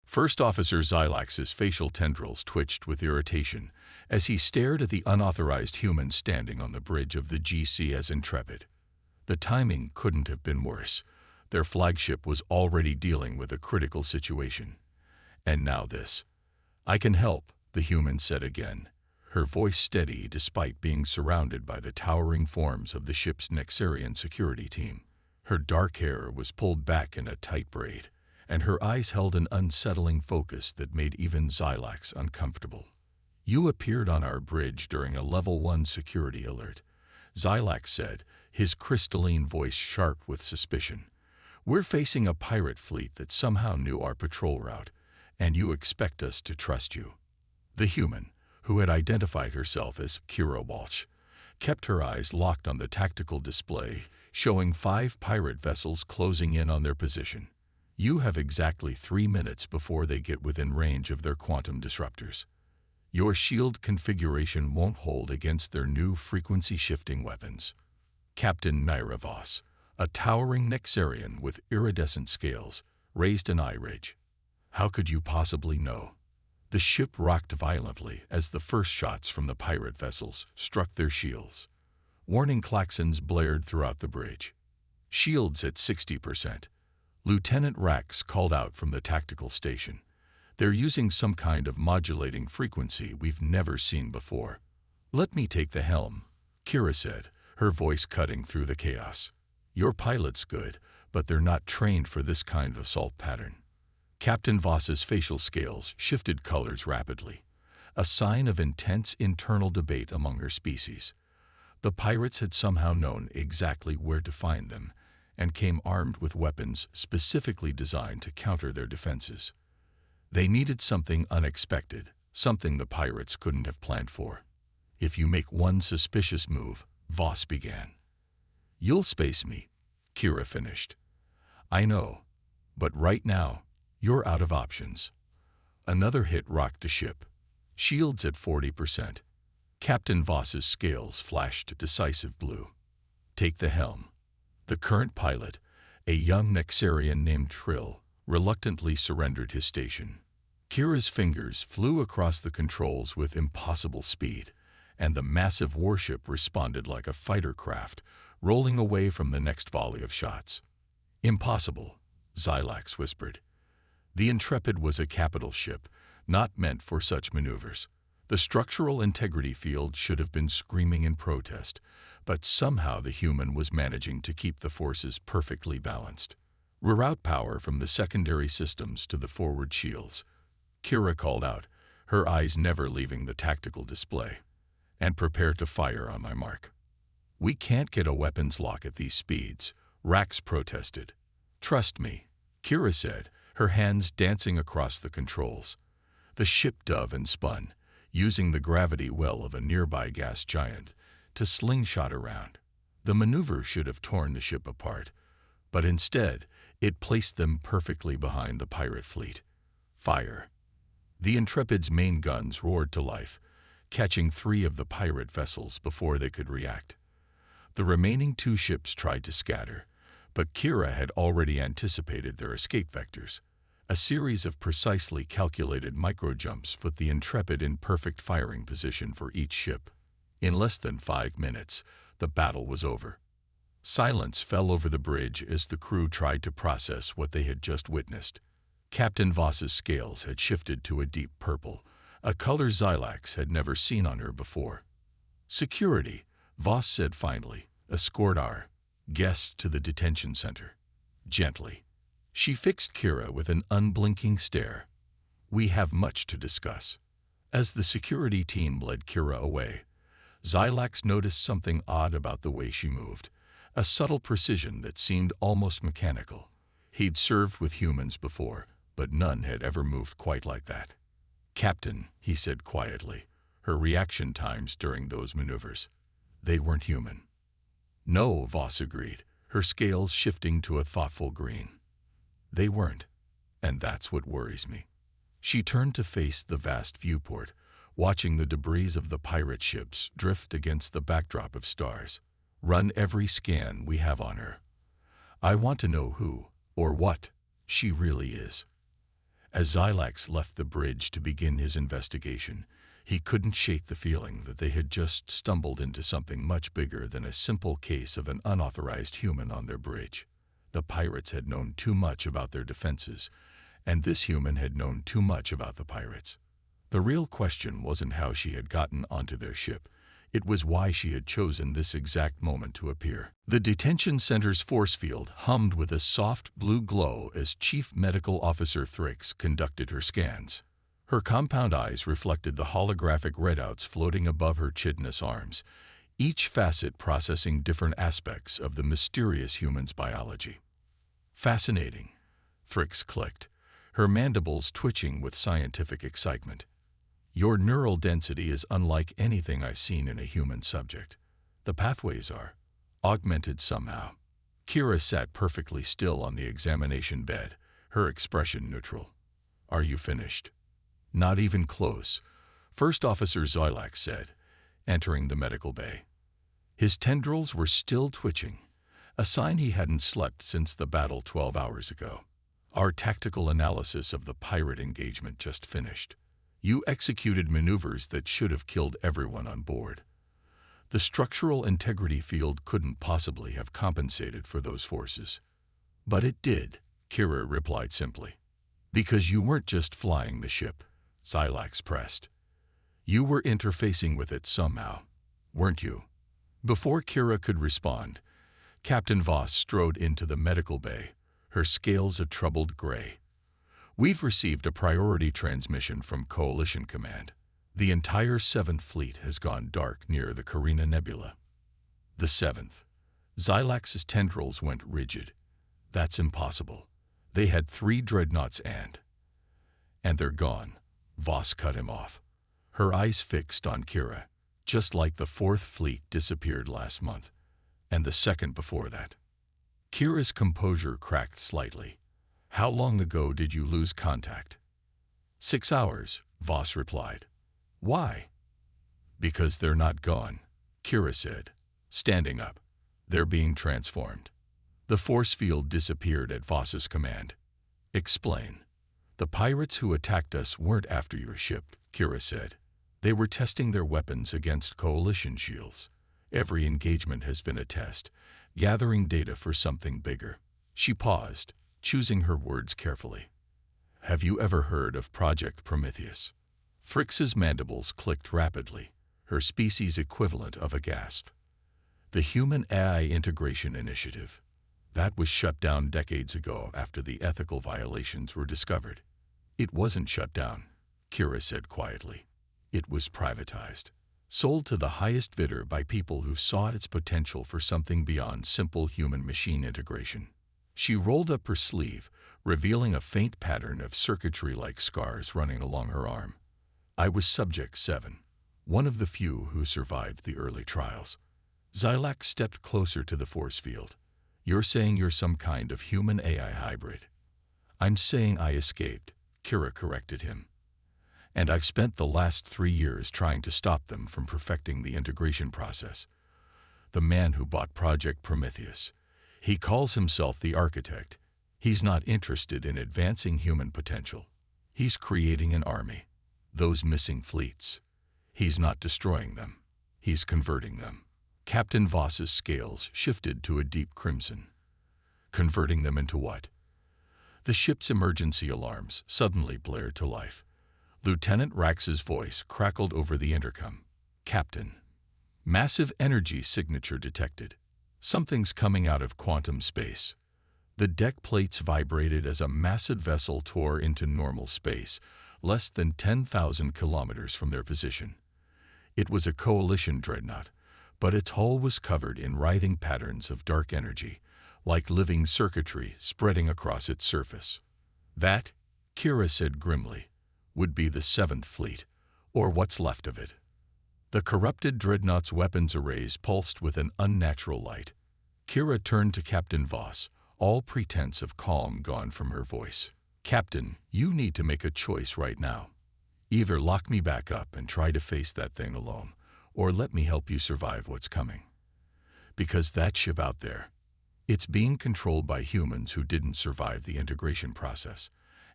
First Officer Xylax's facial tendrils twitched with irritation as he stared at the unauthorized humans standing on the bridge of the GCS Intrepid. The timing couldn't have been worse. Their flagship was already dealing with a critical situation. And now this. "I can help," the human said again, her voice steady despite being surrounded by the towering forms of the ship's Nexarian security team. Her dark hair was pulled back in a tight braid, and her eyes held an unsettling focus that made even Xylax uncomfortable. "You appeared on our bridge during a Level 1 security alert," Xylax said, his crystalline voice sharp with suspicion. "We're facing a pirate fleet that somehow knew our patrol route, and you expect us to trust you." The human, who had identified herself as Kira Walsh, kept her eyes locked on the tactical display, showing 5 pirate vessels closing in on their position. "You have exactly 3 minutes before they get within range of their quantum disruptors. Your shield configuration won't hold against their new frequency-shifting weapons." Captain Naira Voss, a towering Nexarian with iridescent scales, raised an eye ridge. "How could you possibly know?" The ship rocked violently as the first shots from the pirate vessels struck their shields. Warning klaxons blared throughout the bridge. "Shields at 60%. Lieutenant Rax called out from the tactical station. "They're using some kind of modulating frequency we've never seen before." "Let me take the helm," Kira said, her voice cutting through the chaos. "Your pilot's good, but they're not trained for this kind of assault pattern." Captain Voss's facial scales shifted colors rapidly, a sign of intense internal debate among her species. The pirates had somehow known exactly where to find them, and came armed with weapons specifically designed to counter their defenses. They needed something unexpected, something the pirates couldn't have planned for. "If you make one suspicious move," Voss began. "You'll space me," Kira finished. "I know, but right now, you're out of options." Another hit rocked the ship. "Shields at 40%. Captain Voss's scales flashed decisive blue. "Take the helm." The current pilot, a young Nexarian named Trill, reluctantly surrendered his station. Kira's fingers flew across the controls with impossible speed, and the massive warship responded like a fighter craft, rolling away from the next volley of shots. "Impossible," Xylax whispered. The Intrepid was a capital ship, not meant for such maneuvers. The structural integrity field should have been screaming in protest, but somehow the human was managing to keep the forces perfectly balanced. "Reroute power from the secondary systems to the forward shields," Kira called out, her eyes never leaving the tactical display. "And prepare to fire on my mark." "We can't get a weapons lock at these speeds," Rax protested. "Trust me," Kira said, her hands dancing across the controls. The ship dove and spun, using the gravity well of a nearby gas giant to slingshot around. The maneuver should have torn the ship apart, but instead it placed them perfectly behind the pirate fleet. Fire. The Intrepid's main guns roared to life, catching 3 of the pirate vessels before they could react. The remaining 2 ships tried to scatter, but Kira had already anticipated their escape vectors. A series of precisely calculated micro-jumps put the Intrepid in perfect firing position for each ship. In less than 5 minutes, the battle was over. Silence fell over the bridge as the crew tried to process what they had just witnessed. Captain Voss's scales had shifted to a deep purple, a color Xylax had never seen on her before. "Security," Voss said finally, "escort our guest to the detention center." Gently. She fixed Kira with an unblinking stare. "We have much to discuss." As the security team led Kira away, Xylax noticed something odd about the way she moved, a subtle precision that seemed almost mechanical. He'd served with humans before, but none had ever moved quite like that. "Captain," he said quietly, her reaction times during those maneuvers. "They weren't human." "No," Voss agreed, her scales shifting to a thoughtful green. "They weren't, and that's what worries me." She turned to face the vast viewport, watching the debris of the pirate ships drift against the backdrop of stars. "Run every scan we have on her. I want to know who, or what, she really is." As Xylax left the bridge to begin his investigation, he couldn't shake the feeling that they had just stumbled into something much bigger than a simple case of an unauthorized human on their bridge. The pirates had known too much about their defenses, and this human had known too much about the pirates. The real question wasn't how she had gotten onto their ship. It was why she had chosen this exact moment to appear. The detention center's force field hummed with a soft blue glow as Chief Medical Officer Thrix conducted her scans. Her compound eyes reflected the holographic readouts floating above her chitinous arms, each facet processing different aspects of the mysterious human's biology. Fascinating, Thrix clicked, her mandibles twitching with scientific excitement. Your neural density is unlike anything I've seen in a human subject. The pathways are augmented somehow. Kira sat perfectly still on the examination bed, her expression neutral. Are you finished? Not even close, First Officer Xylax said, entering the medical bay. His tendrils were still twitching, a sign he hadn't slept since the battle 12 hours ago. Our tactical analysis of the pirate engagement just finished. You executed maneuvers that should have killed everyone on board. The structural integrity field couldn't possibly have compensated for those forces. But it did, Kira replied simply. Because you weren't just flying the ship, Xylax pressed. You were interfacing with it somehow, weren't you? Before Kira could respond, Captain Voss strode into the medical bay, her scales a troubled gray. We've received a priority transmission from Coalition Command. The entire 7th Fleet has gone dark near the Carina Nebula. The 7th. Xylax's tendrils went rigid. That's impossible. They had 3 dreadnoughts and they're gone. Voss cut him off. Her eyes fixed on Kira, just like the 4th Fleet disappeared last month, and the 2nd before that. Kira's composure cracked slightly. How long ago did you lose contact? 6 hours, Voss replied. Why? Because they're not gone, Kira said, standing up. They're being transformed. The force field disappeared at Voss's command. Explain. The pirates who attacked us weren't after your ship, Kira said. They were testing their weapons against Coalition shields. Every engagement has been a test, gathering data for something bigger. She paused, choosing her words carefully. Have you ever heard of Project Prometheus? Thrix's mandibles clicked rapidly, her species equivalent of a gasp. The Human AI Integration Initiative. That was shut down decades ago after the ethical violations were discovered. It wasn't shut down, Kira said quietly. It was privatized, sold to the highest bidder by people who saw its potential for something beyond simple human-machine integration. She rolled up her sleeve, revealing a faint pattern of circuitry-like scars running along her arm. I was Subject 7, one of the few who survived the early trials. Xylax stepped closer to the force field. You're saying you're some kind of human-AI hybrid. I'm saying I escaped, Kira corrected him. And I've spent the last 3 years trying to stop them from perfecting the integration process. The man who bought Project Prometheus. He calls himself the architect. He's not interested in advancing human potential. He's creating an army. Those missing fleets. He's not destroying them. He's converting them. Captain Voss's scales shifted to a deep crimson. Converting them into what? The ship's emergency alarms suddenly blared to life. Lieutenant Rax's voice crackled over the intercom. Captain. Massive energy signature detected. Something's coming out of quantum space. The deck plates vibrated as a massive vessel tore into normal space, less than 10,000 kilometers from their position. It was a Coalition dreadnought, but its hull was covered in writhing patterns of dark energy, like living circuitry spreading across its surface. That, Kira said grimly, would be the 7th Fleet, or what's left of it. The corrupted dreadnought's weapons arrays pulsed with an unnatural light. Kira turned to Captain Voss, all pretense of calm gone from her voice. Captain, you need to make a choice right now. Either lock me back up and try to face that thing alone, or let me help you survive what's coming. Because that ship out there, it's being controlled by humans who didn't survive the integration process,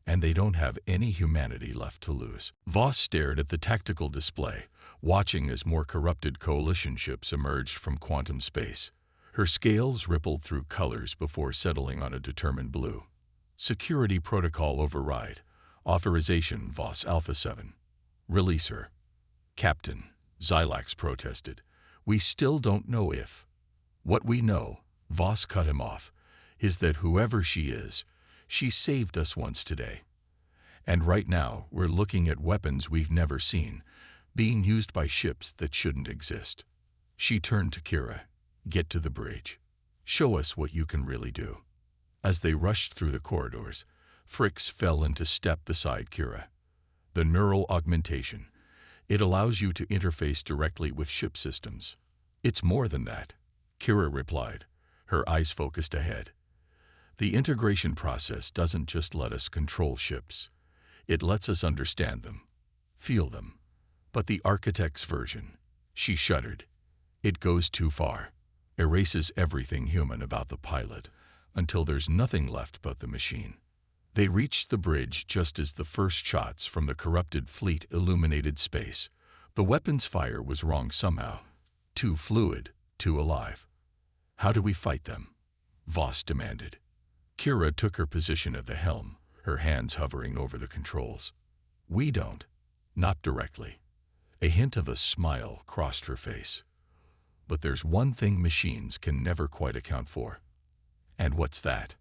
and they don't have any humanity left to lose. Voss stared at the tactical display, watching as more corrupted coalition ships emerged from quantum space. Her scales rippled through colors before settling on a determined blue. Security protocol override. Authorization Voss Alpha 7. Release her. Captain, Xylax protested. We still don't know if. What we know, Voss cut him off, is that whoever she is, she saved us once today. And right now, we're looking at weapons we've never seen, being used by ships that shouldn't exist. She turned to Kira. Get to the bridge. Show us what you can really do. As they rushed through the corridors, Fricks fell into step beside Kira. The neural augmentation. It allows you to interface directly with ship systems. It's more than that, Kira replied, her eyes focused ahead. The integration process doesn't just let us control ships. It lets us understand them, feel them. But the Architect's version, she shuddered. It goes too far, erases everything human about the pilot, until there's nothing left but the machine. They reached the bridge just as the first shots from the corrupted fleet illuminated space. The weapon's fire was wrong somehow. Too fluid, too alive. How do we fight them? Voss demanded. Kira took her position at the helm, her hands hovering over the controls. We don't. Not directly. A hint of a smile crossed her face. But there's one thing machines can never quite account for. And what's that?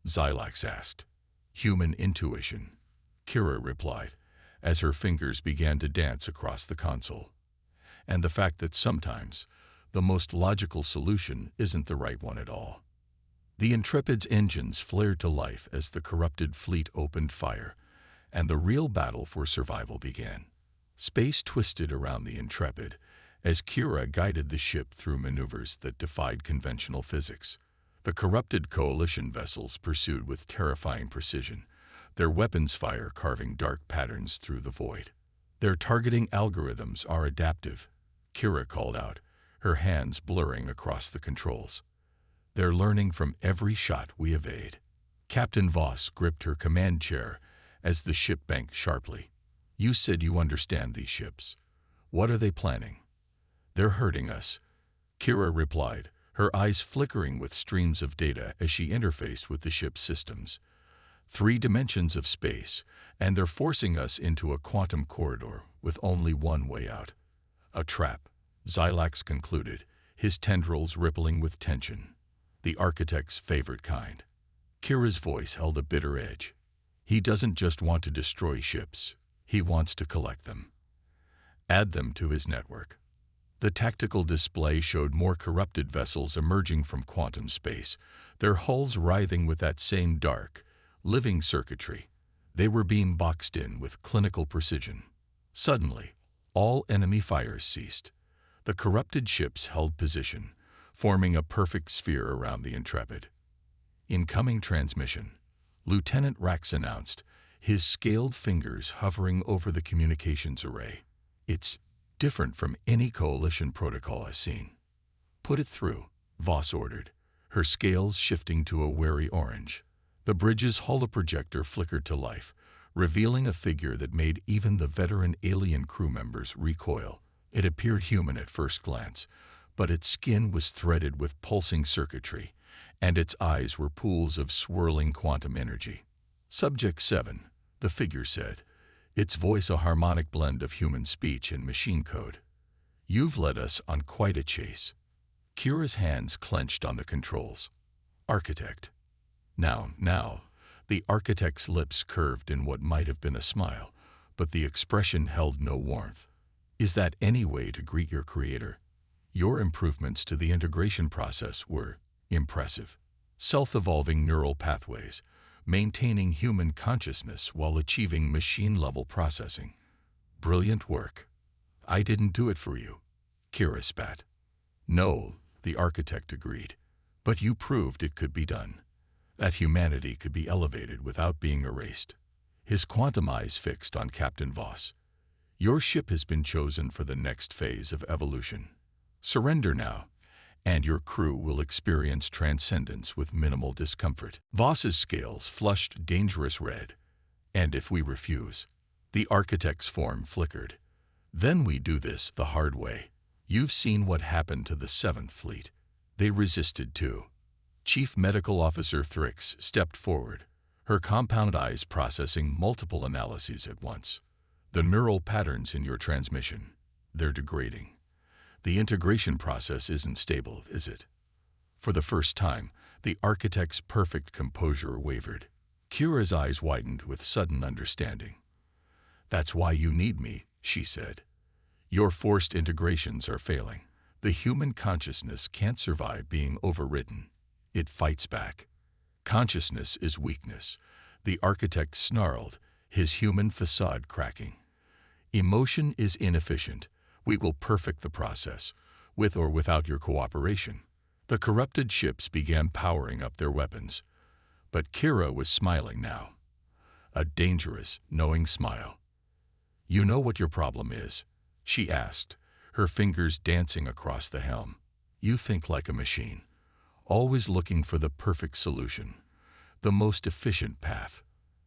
Xylax asked. Human intuition, Kira replied, as her fingers began to dance across the console. And the fact that sometimes the most logical solution isn't the right one at all. The Intrepid's engines flared to life as the corrupted fleet opened fire, and the real battle for survival began. Space twisted around the Intrepid as Kira guided the ship through maneuvers that defied conventional physics. The corrupted coalition vessels pursued with terrifying precision, their weapons fire carving dark patterns through the void. Their targeting algorithms are adaptive, Kira called out, her hands blurring across the controls. They're learning from every shot we evade. Captain Voss gripped her command chair as the ship banked sharply. You said you understand these ships. What are they planning? They're hurting us, Kira replied, her eyes flickering with streams of data as she interfaced with the ship's systems. 3 dimensions of space, and they're forcing us into a quantum corridor with only one way out. A trap, Xylax concluded, his tendrils rippling with tension. The Architect's favorite kind. Kira's voice held a bitter edge. He doesn't just want to destroy ships, he wants to collect them. Add them to his network. The tactical display showed more corrupted vessels emerging from quantum space, their hulls writhing with that same dark, living circuitry. They were being boxed in with clinical precision. Suddenly, all enemy fires ceased. The corrupted ships held position, forming a perfect sphere around the Intrepid. Incoming transmission, Lieutenant Rax announced, his scaled fingers hovering over the communications array. It's different from any coalition protocol I've seen. Put it through, Voss ordered, her scales shifting to a wary orange. The bridge's holoprojector flickered to life, revealing a figure that made even the veteran alien crew members recoil. It appeared human at first glance, but its skin was threaded with pulsing circuitry, and its eyes were pools of swirling quantum energy. Subject 7, the figure said, its voice a harmonic blend of human speech and machine code. You've led us on quite a chase. Kira's hands clenched on the controls. Architect. Now, the Architect's lips curved in what might have been a smile, but the expression held no warmth. Is that any way to greet your creator? Your improvements to the integration process were impressive. Self-evolving neural pathways, maintaining human consciousness while achieving machine-level processing. Brilliant work. I didn't do it for you, Kira spat. No, the Architect agreed, but you proved it could be done. That humanity could be elevated without being erased. His quantum eyes fixed on Captain Voss. Your ship has been chosen for the next phase of evolution. Surrender now, and your crew will experience transcendence with minimal discomfort. Voss's scales flushed dangerous red. And if we refuse? The architect's form flickered. Then we do this the hard way. You've seen what happened to the 7th Fleet. They resisted too. Chief Medical Officer Thrix stepped forward, her compound eyes processing multiple analyses at once. The neural patterns in your transmission, they're degrading. The integration process isn't stable, is it? For the first time, the architect's perfect composure wavered. Kira's eyes widened with sudden understanding. That's why you need me, she said. Your forced integrations are failing. The human consciousness can't survive being overridden. It fights back. Consciousness is weakness. The architect snarled, his human facade cracking. Emotion is inefficient. We will perfect the process, with or without your cooperation. The corrupted ships began powering up their weapons. But Kira was smiling now. A dangerous, knowing smile. You know what your problem is? She asked, her fingers dancing across the helm. You think like a machine, always looking for the perfect solution, the most efficient path.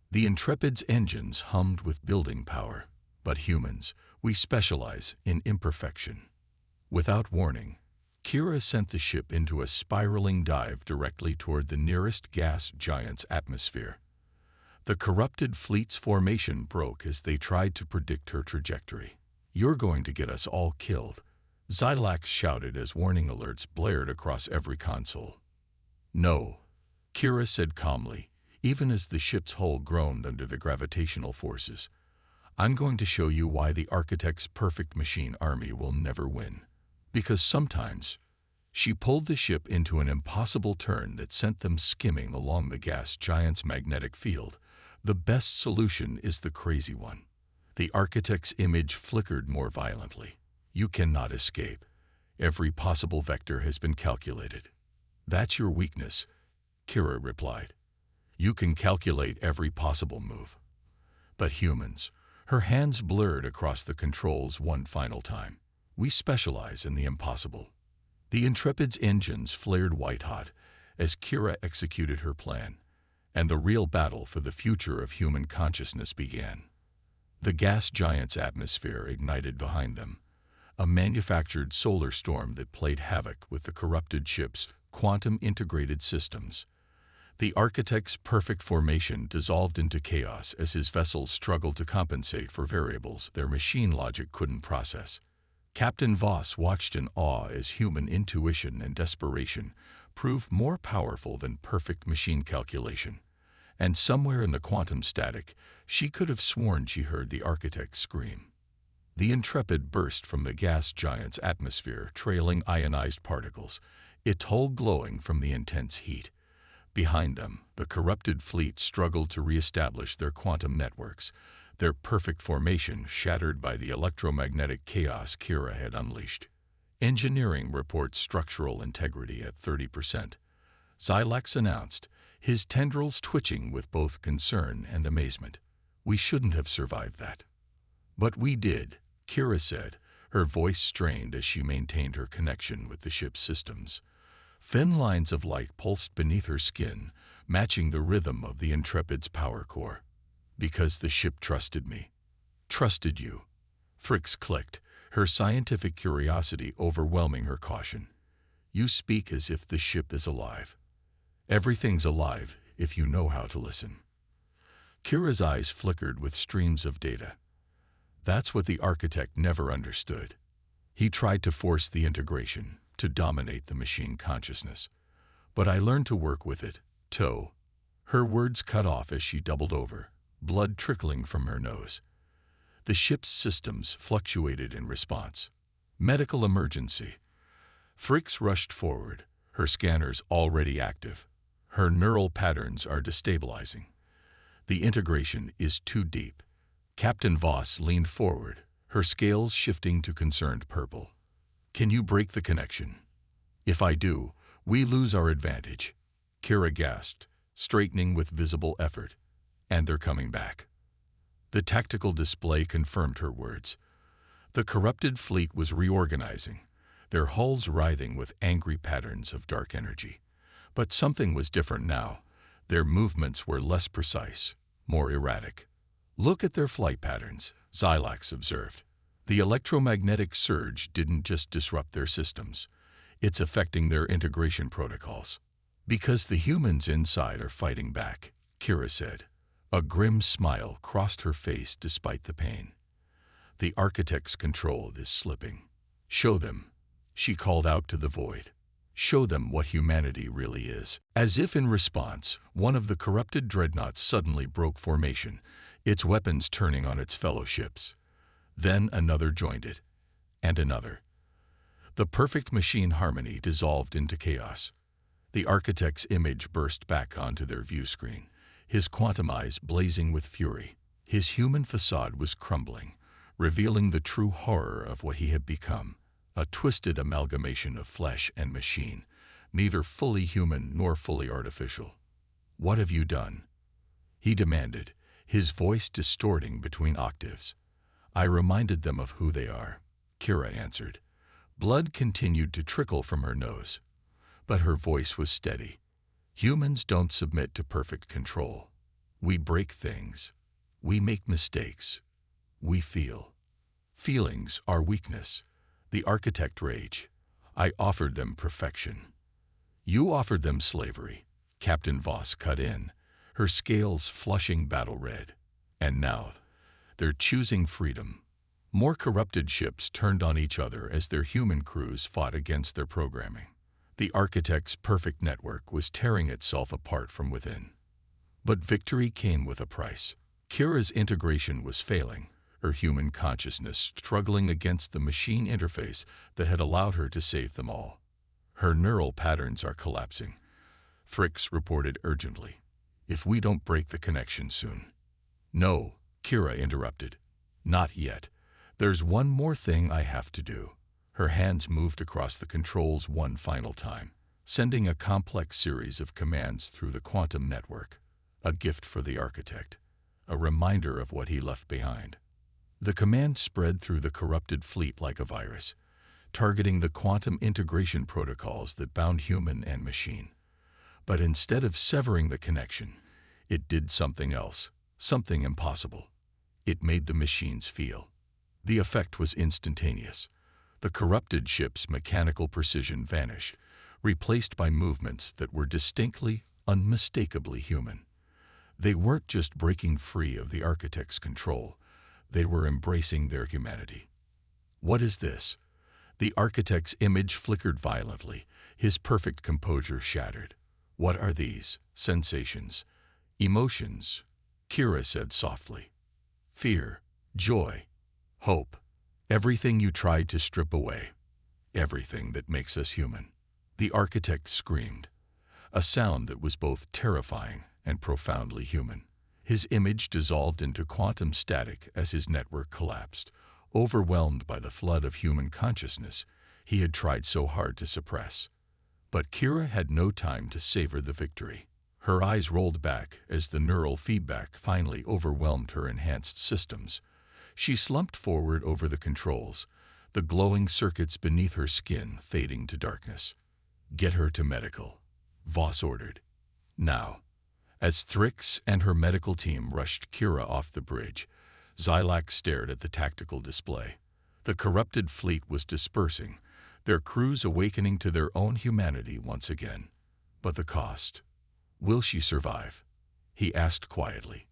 The Intrepid's engines hummed with building power, but humans, we specialize in imperfection. Without warning, Kira sent the ship into a spiraling dive directly toward the nearest gas giant's atmosphere. The corrupted fleet's formation broke as they tried to predict her trajectory. You're going to get us all killed, Xilax shouted as warning alerts blared across every console. No, Kira said calmly, even as the ship's hull groaned under the gravitational forces. I'm going to show you why the architect's perfect machine army will never win. Because sometimes, she pulled the ship into an impossible turn that sent them skimming along the gas giant's magnetic field. The best solution is the crazy one. The architect's image flickered more violently. You cannot escape. Every possible vector has been calculated. That's your weakness, Kira replied. You can calculate every possible move. But humans, her hands blurred across the controls one final time. We specialize in the impossible. The Intrepid's engines flared white-hot as Kira executed her plan, and the real battle for the future of human consciousness began. The gas giant's atmosphere ignited behind them, a manufactured solar storm that played havoc with the corrupted ship's quantum-integrated systems. The architect's perfect formation dissolved into chaos as his vessels struggled to compensate for variables their machine logic couldn't process. Captain Voss watched in awe as human intuition and desperation proved more powerful than perfect machine calculation. And somewhere in the quantum static, she could have sworn she heard the architect scream. The Intrepid burst from the gas giant's atmosphere, trailing ionized particles, its hull glowing from the intense heat. Behind them, the corrupted fleet struggled to reestablish their quantum networks, their perfect formation shattered by the electromagnetic chaos Kira had unleashed. Engineering reports structural integrity at 30%. Xilax announced, his tendrils twitching with both concern and amazement. We shouldn't have survived that. But we did, Kira said, her voice strained as she maintained her connection with the ship's systems. Thin lines of light pulsed beneath her skin, matching the rhythm of the Intrepid's power core. Because the ship trusted me. Trusted you. Thrix clicked, her scientific curiosity overwhelming her caution. You speak as if the ship is alive. Everything's alive if you know how to listen. Kira's eyes flickered with streams of data. That's what the architect never understood. He tried to force the integration, to dominate the machine consciousness. But I learned to work with it, Toe. Her words cut off as she doubled over, blood trickling from her nose. The ship's systems fluctuated in response. Medical emergency. Thrix rushed forward, her scanners already active. Her neural patterns are destabilizing. The integration is too deep. Captain Voss leaned forward, her scales shifting to concerned purple. Can you break the connection? If I do, we lose our advantage. Kira gasped, straightening with visible effort. And they're coming back. The tactical display confirmed her words. The corrupted fleet was reorganizing, their hulls writhing with angry patterns of dark energy. But something was different now. Their movements were less precise, more erratic. Look at their flight patterns, Xilax observed. The electromagnetic surge didn't just disrupt their systems. It's affecting their integration protocols. Because the humans inside are fighting back, Kira said. A grim smile crossed her face despite the pain. The Architect's control is slipping. Show them, she called out to the void. Show them what humanity really is. As if in response, one of the corrupted dreadnoughts suddenly broke formation, its weapons turning on its fellow ships. Then another joined it, and another. The perfect machine harmony dissolved into chaos. The Architect's image burst back onto their view screen, his quantum eyes blazing with fury. His human facade was crumbling, revealing the true horror of what he had become, a twisted amalgamation of flesh and machine, neither fully human nor fully artificial. "What have you done?" he demanded, his voice distorting between octaves. "I reminded them of who they are," Kira answered. Blood continued to trickle from her nose, but her voice was steady. "Humans don't submit to perfect control. We break things. We make mistakes. We feel. Feelings are weakness." The Architect raged. "I offered them perfection. You offered them slavery." Captain Voss cut in, her scales flushing battle red. "And now, they're choosing freedom." More corrupted ships turned on each other as their human crews fought against their programming. The Architect's perfect network was tearing itself apart from within. But victory came with a price. Kira's integration was failing, her human consciousness struggling against the machine interface that had allowed her to save them all. "Her neural patterns are collapsing," Thrix reported urgently. "If we don't break the connection soon." "No," Kira interrupted. "Not yet. There's one more thing I have to do." Her hands moved across the controls one final time, sending a complex series of commands through the quantum network. A gift for the Architect, a reminder of what he left behind. The command spread through the corrupted fleet like a virus, targeting the quantum integration protocols that bound human and machine. But instead of severing the connection, it did something else, something impossible. It made the machines feel. The effect was instantaneous. The corrupted ship's mechanical precision vanished, replaced by movements that were distinctly, unmistakably human. They weren't just breaking free of the Architect's control. They were embracing their humanity. "What is this?" The Architect's image flickered violently, his perfect composure shattered. "What are these sensations? Emotions?" Kira said softly. "Fear, joy, hope. Everything you tried to strip away. Everything that makes us human." The Architect screamed, a sound that was both terrifying and profoundly human. His image dissolved into quantum static as his network collapsed, overwhelmed by the flood of human consciousness he had tried so hard to suppress. But Kira had no time to savor the victory. Her eyes rolled back as the neural feedback finally overwhelmed her enhanced systems. She slumped forward over the controls, the glowing circuits beneath her skin fading to darkness. "Get her to medical," Voss ordered. "Now." As Thrix and her medical team rushed Kira off the bridge, Xilax stared at the tactical display. The corrupted fleet was dispersing, their crews awakening to their own humanity once again. But the cost? "Will she survive?" he asked quietly.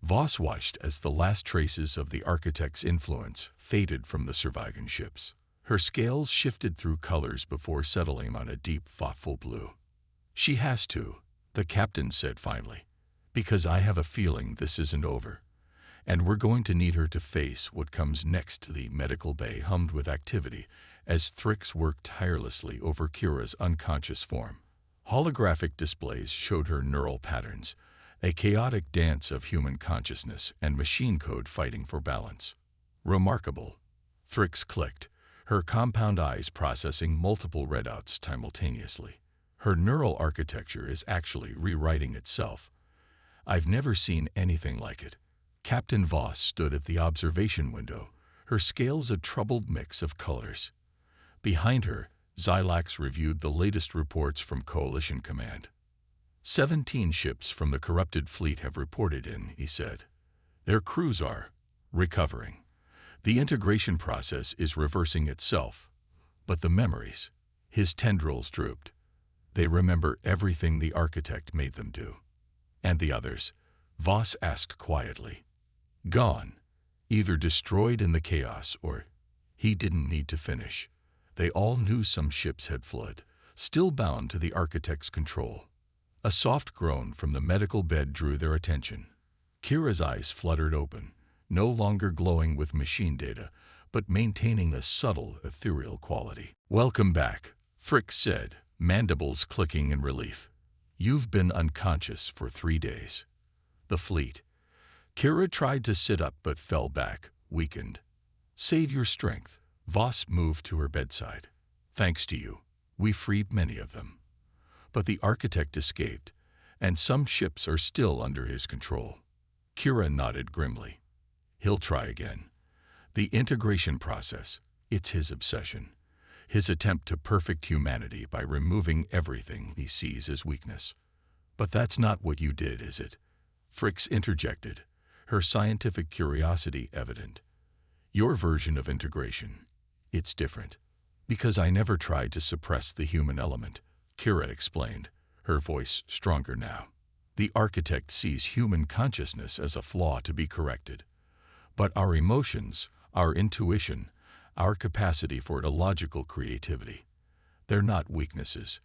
Voss watched as the last traces of the Architect's influence faded from the surviving ships. Her scales shifted through colors before settling on a deep, thoughtful blue. "She has to," the captain said finally, "because I have a feeling this isn't over. And we're going to need her to face what comes next." The medical bay hummed with activity as Thrix worked tirelessly over Kira's unconscious form. Holographic displays showed her neural patterns, a chaotic dance of human consciousness and machine code fighting for balance. "Remarkable," Thrix clicked, her compound eyes processing multiple readouts simultaneously. "Her neural architecture is actually rewriting itself. I've never seen anything like it." Captain Voss stood at the observation window, her scales a troubled mix of colors. Behind her, Xilax reviewed the latest reports from Coalition Command. 17 ships from the corrupted fleet have reported in, he said. Their crews are recovering. The integration process is reversing itself. But the memories, his tendrils drooped. They remember everything the architect made them do. And the others? Voss asked quietly. Gone. Either destroyed in the chaos or he didn't need to finish. They all knew some ships had fled, still bound to the architect's control. A soft groan from the medical bed drew their attention. Kira's eyes fluttered open, no longer glowing with machine data, but maintaining a subtle, ethereal quality. Welcome back, Frick said, mandibles clicking in relief. You've been unconscious for 3 days. The fleet. Kira tried to sit up but fell back, weakened. Save your strength. Voss moved to her bedside. Thanks to you, we freed many of them. But the architect escaped, and some ships are still under his control. Kira nodded grimly. He'll try again. The integration process, it's his obsession. His attempt to perfect humanity by removing everything he sees as weakness. But that's not what you did, is it? Fricks interjected, her scientific curiosity evident. Your version of integration, it's different. Because I never tried to suppress the human element, Kira explained, her voice stronger now. The architect sees human consciousness as a flaw to be corrected. But our emotions, our intuition, our capacity for illogical creativity, they're not weaknesses.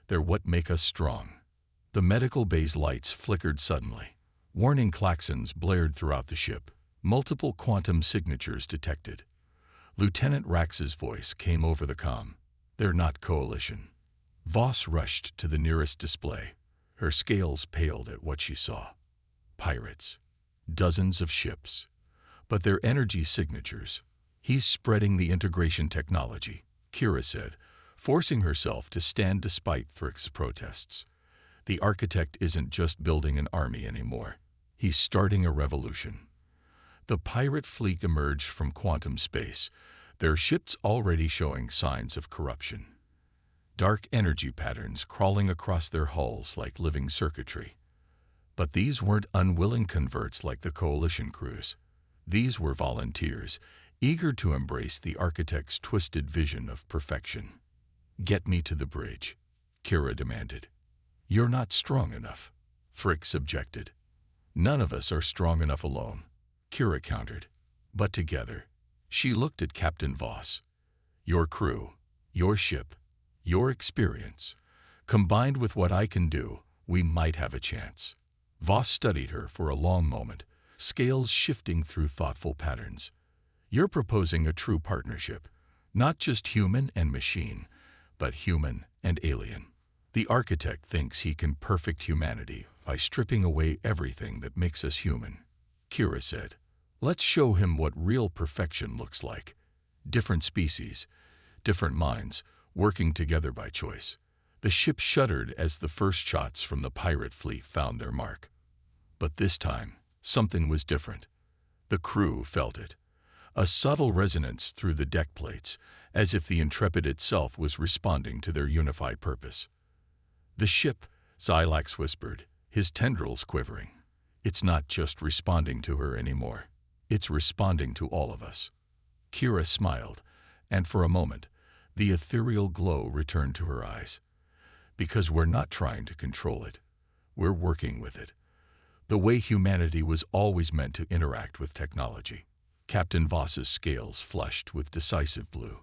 They're what make us strong. The medical bay's lights flickered suddenly. Warning klaxons blared throughout the ship. Multiple quantum signatures detected. Lieutenant Rax's voice came over the comm. They're not coalition. Voss rushed to the nearest display. Her scales paled at what she saw. Pirates. Dozens of ships. But their energy signatures. He's spreading the integration technology, Kira said, forcing herself to stand despite Thrick's protests. The architect isn't just building an army anymore. He's starting a revolution. The pirate fleet emerged from quantum space, their ships already showing signs of corruption. Dark energy patterns crawling across their hulls like living circuitry. But these weren't unwilling converts like the coalition crews. These were volunteers, eager to embrace the architect's twisted vision of perfection. Get me to the bridge, Kira demanded. You're not strong enough, Fricks objected. None of us are strong enough alone, Kira countered. But together, she looked at Captain Voss. Your crew, your ship, your experience, combined with what I can do, we might have a chance. Voss studied her for a long moment, scales shifting through thoughtful patterns. You're proposing a true partnership, not just human and machine, but human and alien. The architect thinks he can perfect humanity by stripping away everything that makes us human, Kira said. Let's show him what real perfection looks like. Different species, different minds, working together by choice. The ship shuddered as the first shots from the pirate fleet found their mark. But this time, something was different. The crew felt it. A subtle resonance through the deck plates, as if the Intrepid itself was responding to their unified purpose. The ship, Xylax whispered, his tendrils quivering. It's not just responding to her anymore. It's responding to all of us. Kira smiled, and for a moment, the ethereal glow returned to her eyes. Because we're not trying to control it. We're working with it. The way humanity was always meant to interact with technology. Captain Voss's scales flushed with decisive blue.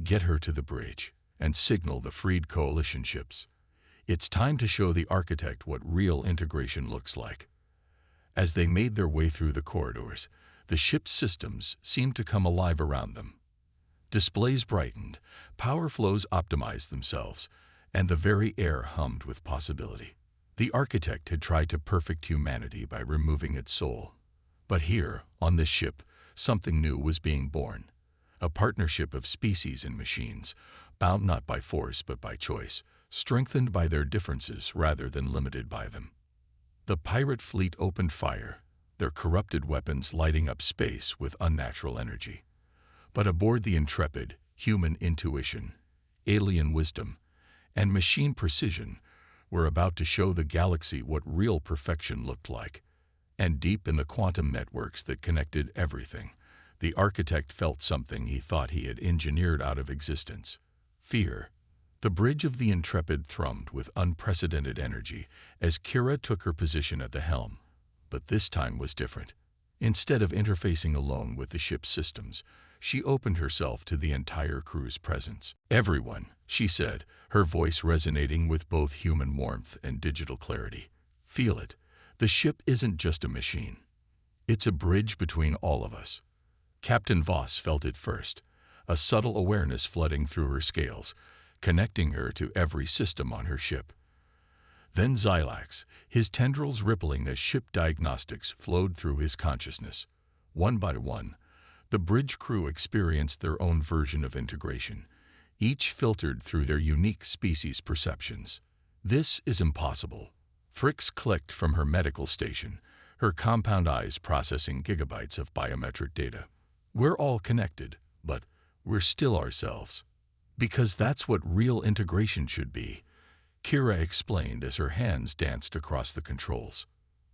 Get her to the bridge and signal the freed coalition ships. It's time to show the architect what real integration looks like. As they made their way through the corridors, the ship's systems seemed to come alive around them. Displays brightened, power flows optimized themselves, and the very air hummed with possibility. The architect had tried to perfect humanity by removing its soul. But here, on this ship, something new was being born. A partnership of species and machines, bound not by force but by choice, strengthened by their differences rather than limited by them. The pirate fleet opened fire, their corrupted weapons lighting up space with unnatural energy. But aboard the Intrepid, human intuition, alien wisdom, and machine precision were about to show the galaxy what real perfection looked like. And deep in the quantum networks that connected everything, the architect felt something he thought he had engineered out of existence: fear. The bridge of the Intrepid thrummed with unprecedented energy as Kira took her position at the helm. But this time was different. Instead of interfacing alone with the ship's systems, she opened herself to the entire crew's presence. "Everyone," she said, her voice resonating with both human warmth and digital clarity. "Feel it. The ship isn't just a machine. It's a bridge between all of us." Captain Voss felt it first, a subtle awareness flooding through her scales, connecting her to every system on her ship. Then Xilax, his tendrils rippling as ship diagnostics flowed through his consciousness. One by one, the bridge crew experienced their own version of integration, each filtered through their unique species perceptions. "This is impossible." Thrix clicked from her medical station, her compound eyes processing gigabytes of biometric data. "We're all connected, but we're still ourselves. Because that's what real integration should be," Kira explained as her hands danced across the controls.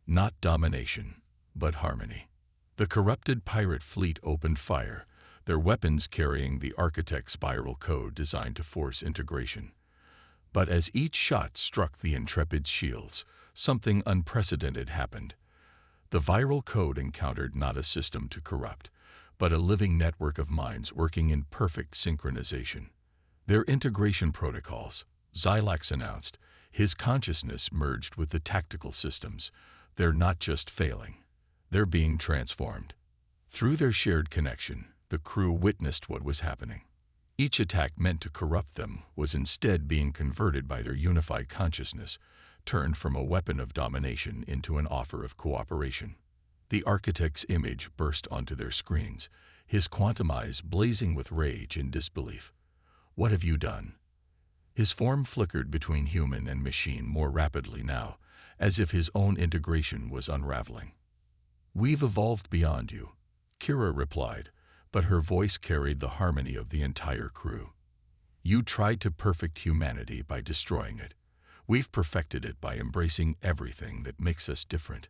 "Not domination, but harmony." The corrupted pirate fleet opened fire, their weapons carrying the Architect's spiral code designed to force integration. But as each shot struck the Intrepid's shields, something unprecedented happened. The viral code encountered not a system to corrupt, but a living network of minds working in perfect synchronization. "Their integration protocols," Xilax announced, his consciousness merged with the tactical systems. "They're not just failing. They're being transformed." Through their shared connection, the crew witnessed what was happening. Each attack meant to corrupt them was instead being converted by their unified consciousness, turned from a weapon of domination into an offer of cooperation. The Architect's image burst onto their screens, his quantum eyes blazing with rage and disbelief. "What have you done?" His form flickered between human and machine more rapidly now, as if his own integration was unraveling. "We've evolved beyond you," Kira replied, but her voice carried the harmony of the entire crew. "You tried to perfect humanity by destroying it. We've perfected it by embracing everything that makes us different."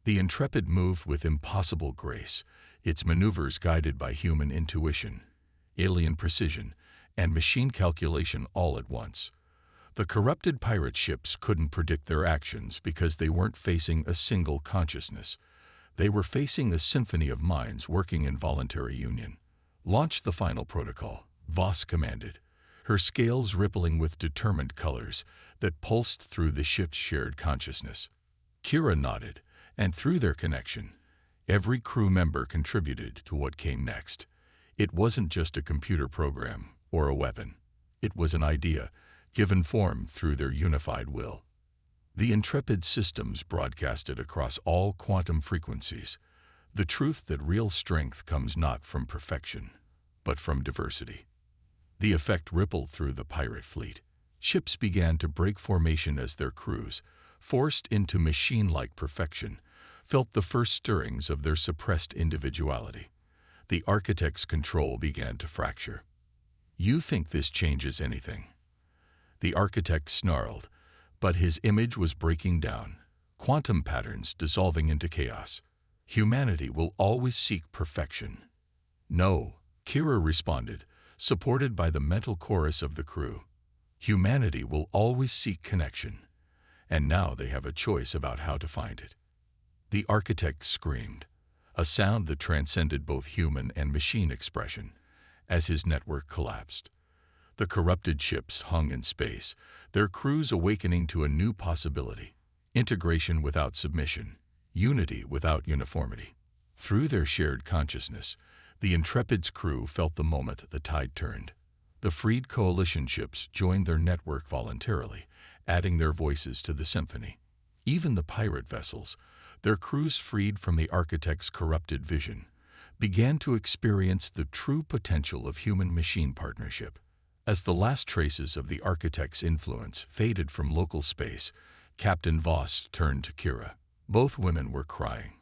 The Intrepid moved with impossible grace, its maneuvers guided by human intuition, alien precision, and machine calculation all at once. The corrupted pirate ships couldn't predict their actions because they weren't facing a single consciousness. They were facing a symphony of minds working in voluntary union. "Launch the final protocol," Voss commanded, her scales rippling with determined colors that pulsed through the ship's shared consciousness. Kira nodded, and through their connection, every crew member contributed to what came next. It wasn't just a computer program or a weapon. It was an idea, given form through their unified will. The Intrepid systems broadcasted across all quantum frequencies, the truth that real strength comes not from perfection, but from diversity. The effect rippled through the pirate fleet. Ships began to break formation as their crews, forced into machine-like perfection, felt the first stirrings of their suppressed individuality. The Architect's control began to fracture. "You think this changes anything?" The Architect snarled, but his image was breaking down, quantum patterns dissolving into chaos. "Humanity will always seek perfection." "No," Kira responded, supported by the mental chorus of the crew. "Humanity will always seek connection, and now they have a choice about how to find it." The Architect screamed, a sound that transcended both human and machine expression, as his network collapsed. The corrupted ships hung in space, their crews awakening to a new possibility: integration without submission, unity without uniformity. Through their shared consciousness, the Intrepid's crew felt the moment the tide turned. The freed coalition ships joined their network voluntarily, adding their voices to the symphony. Even the pirate vessels, their crews freed from the Architect's corrupted vision, began to experience the true potential of human-machine partnership. As the last traces of the Architect's influence faded from local space, Captain Voss turned to Kira. Both women were crying,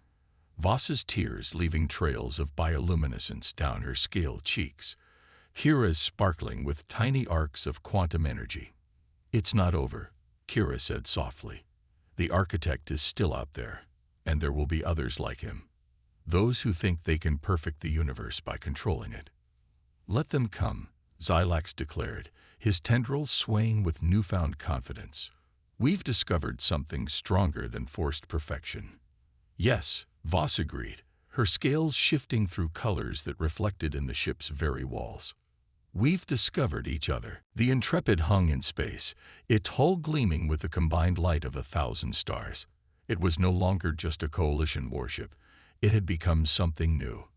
Voss's tears leaving trails of bioluminescence down her scaled cheeks, Kira's sparkling with tiny arcs of quantum energy. "It's not over," Kira said softly. "The Architect is still out there, And there will be others like him, those who think they can perfect the universe by controlling it. Let them come, Xylax declared, his tendrils swaying with newfound confidence. We've discovered something stronger than forced perfection. Yes, Voss agreed, her scales shifting through colors that reflected in the ship's very walls. We've discovered each other. The Intrepid hung in space, its hull gleaming with the combined light of 1,000 stars. It was no longer just a coalition warship. It had become something new.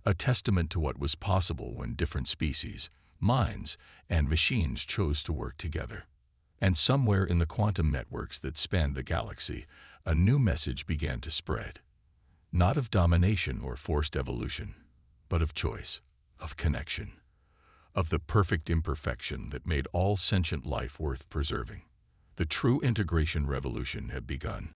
A testament to what was possible when different species, minds, and machines chose to work together. And somewhere in the quantum networks that spanned the galaxy, a new message began to spread. Not of domination or forced evolution, but of choice, of connection, of the perfect imperfection that made all sentient life worth preserving. The true integration revolution had begun.